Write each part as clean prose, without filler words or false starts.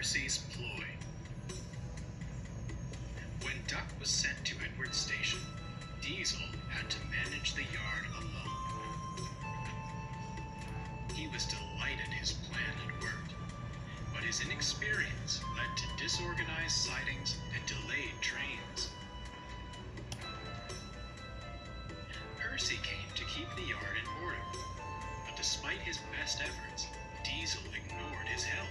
Percy's Ploy. When Duck was sent to Edward's station, Diesel had to manage the yard alone. He was delighted his plan had worked, but his inexperience led to disorganized sidings and delayed trains. Percy came to keep the yard in order, but despite his best efforts, Diesel ignored his help.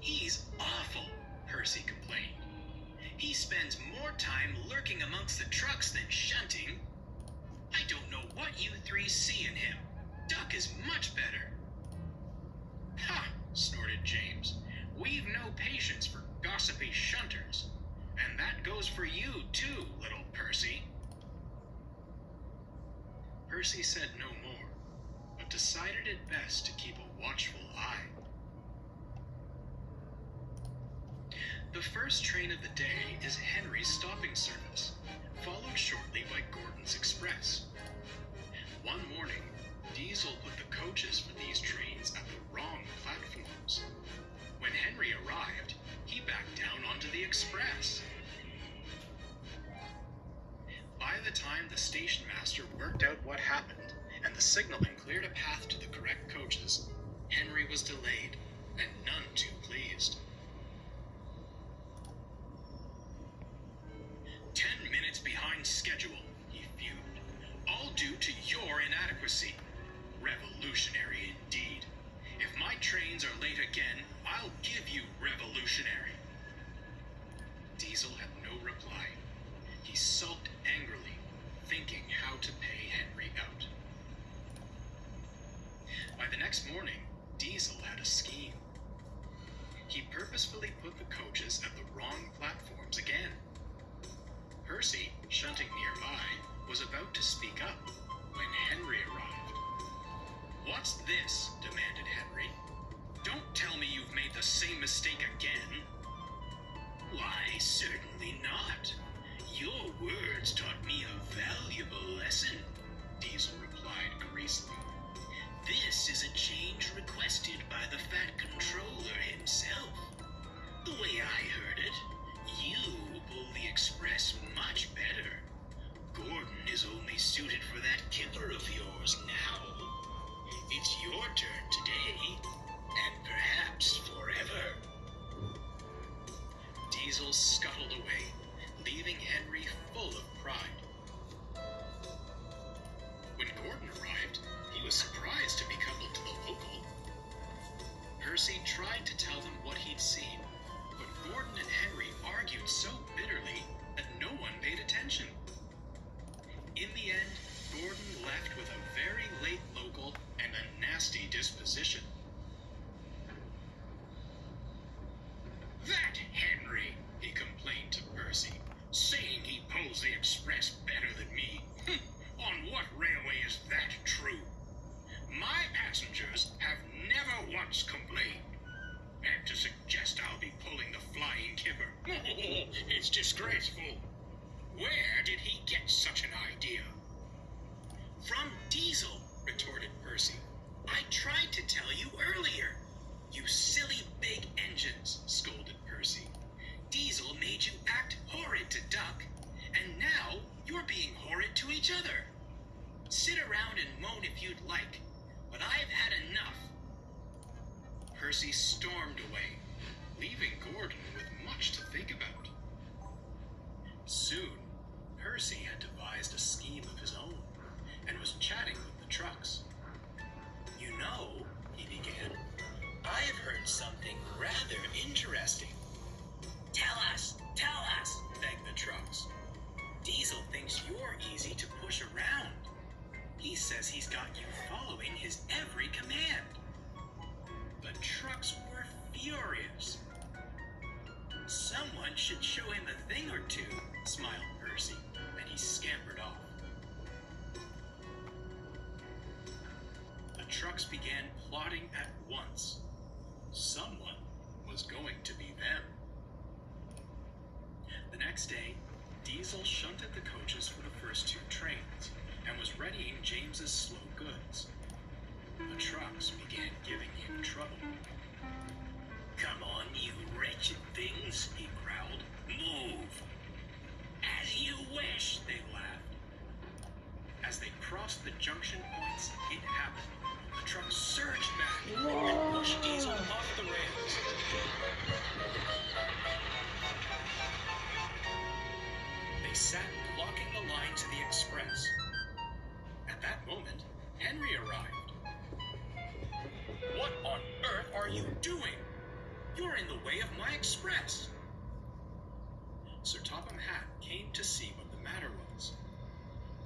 "He's awful," Percy complained. "He spends more time lurking amongst the trucks than shunting. I don't know what you three see in him. Duck is much better." "Ha!" snorted James. "We've no patience for gossipy shunters. And that goes for you too, little Percy." Percy said no more, but decided it best to keep a watchful eye. The first train of the day is Henry's stopping service, followed shortly by Gordon's Express. One morning, Diesel put the coaches for these trains at the wrong platforms. When Henry arrived, he backed down onto the Express. By the time the station master worked out what happened and the signaling cleared a path to the correct coaches, Henry was delayed and none too pleased. 10 minutes behind schedule, he fumed. "All due to your inadequacy. Revolutionary indeed. If my trains are late again, I'll give you revolutionary." Diesel had no reply. He sulked angrily, thinking how to pay Henry out. By the next morning, Diesel had a scheme. He purposefully put the coaches at the wrong platforms again. Percy, shunting nearby, was about to speak up when Henry arrived. "What's this?" demanded Henry. "Don't tell me you've made the same mistake again." "Why, certainly not. Your words taught me a valuable lesson," Diesel replied greasily. "This is a change requested by the Fat Controller himself. The way I heard it, you pull the Express much better. Gordon is only suited for that kipper of yours now. It's your turn today, and perhaps forever." Diesel scuttled away, leaving Henry full of pride. When Gordon arrived, he was surprised to be coupled to the local. Percy tried to tell them what he'd seen, but Gordon and Henry argued so bitterly that no one paid attention. In the end, Gordon left with a very late local and a nasty disposition. "That Henry," he complained to Percy, "saying he pulls the Express better than me. On what railway is that true? My passengers have never once complained. And to suggest I'll be pulling the flying kipper, it's disgraceful. Where did he get such an idea?" "From Diesel," retorted Percy. "I tried to tell you earlier." "You silly big engines," scolded Percy. "Diesel made you act horrid to Duck, and now you're being horrid to each other. Sit around and moan if you'd like, but I've had enough." Percy stormed away, leaving Gordon with much to think about. Soon, Percy had devised a scheme of his own, and was chatting with the trucks. "You know," he began, "I've heard something rather interesting." Tell us, begged the trucks. "Diesel thinks you're easy to push around. He says he's got you following his every command." The trucks were furious. "Someone should show him a thing or two," smiled Percy, and he scampered off. The trucks began plotting at once. Someone was going to be them. The next day, Diesel shunted the coaches for the first two trains, and was readying James's slow goods. The trucks began giving him trouble. Come on, you wretched things, he growled. Move! As you wish, they laughed. As they crossed the junction points, it happened. The truck surged back and pushed Diesel off the rails. They sat blocking the line to the express. At that moment, Henry arrived. What on earth are you doing? You're in the way of my express. Sir Topham Hatt came to see what the matter was.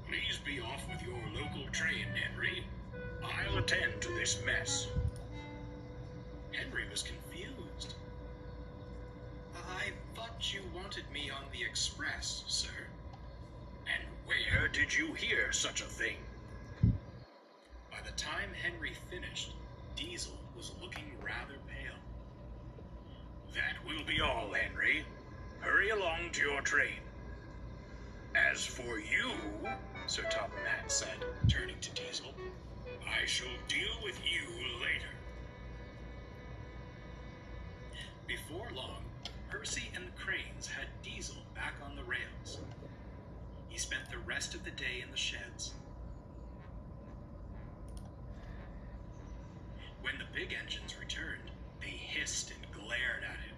Please be off with your local train, Henry. I'll attend to this mess. Henry was confused. I thought you wanted me on the express, sir. And where did you hear such a thing? By the time Henry finished, Diesel was looking rather pale. That will be all, Henry. Hurry along to your train. As for you, Sir Topham Hatt said, turning to Diesel, I shall deal with you later. Before long, Percy and the Cranes had Diesel back on the rails. He spent the rest of the day in the sheds. When the big engines returned, they hissed and glared at him.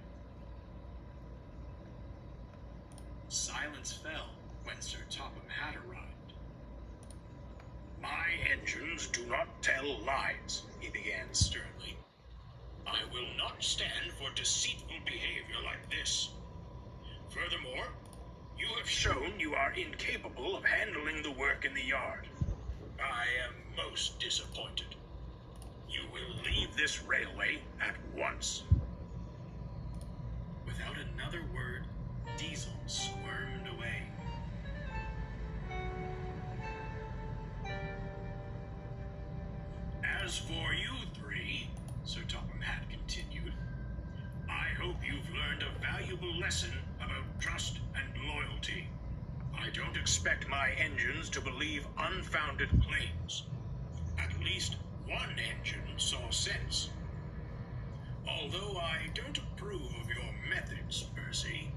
Silence fell when Sir Topham Hatt arrived. My engines do not tell lies, he began sternly. I will not stand for deceitful behavior like this. Furthermore, you have shown you are incapable of handling the work in the yard. I am most disappointed. You will leave this railway at once. Without another word, Diesel squirmed away. As for you three, Sir Topham Hatt continued, I hope you've learned a valuable lesson about trust and loyalty. I don't expect my engines to believe unfounded claims. At least one engine saw sense. Although I don't approve of your methods, Percy.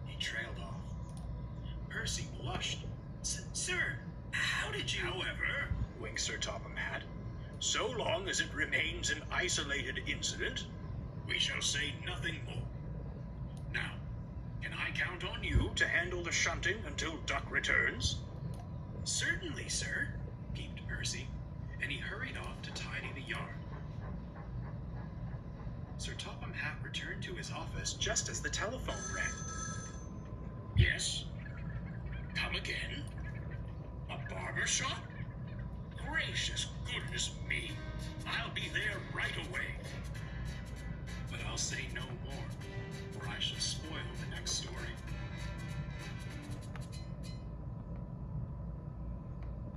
He trailed off. Percy blushed. Sir, how did you... However, winked Sir Topham Hatt, so long as it remains an isolated incident, we shall say nothing more. Now, can I count on you to handle the shunting until Duck returns? Certainly, sir, peeped Percy, and he hurried off to tidy the yard. Sir Topham Hatt returned to his office just as the telephone rang. Yes? Come again? A barber shop? Gracious goodness me! I'll be there right away. But I'll say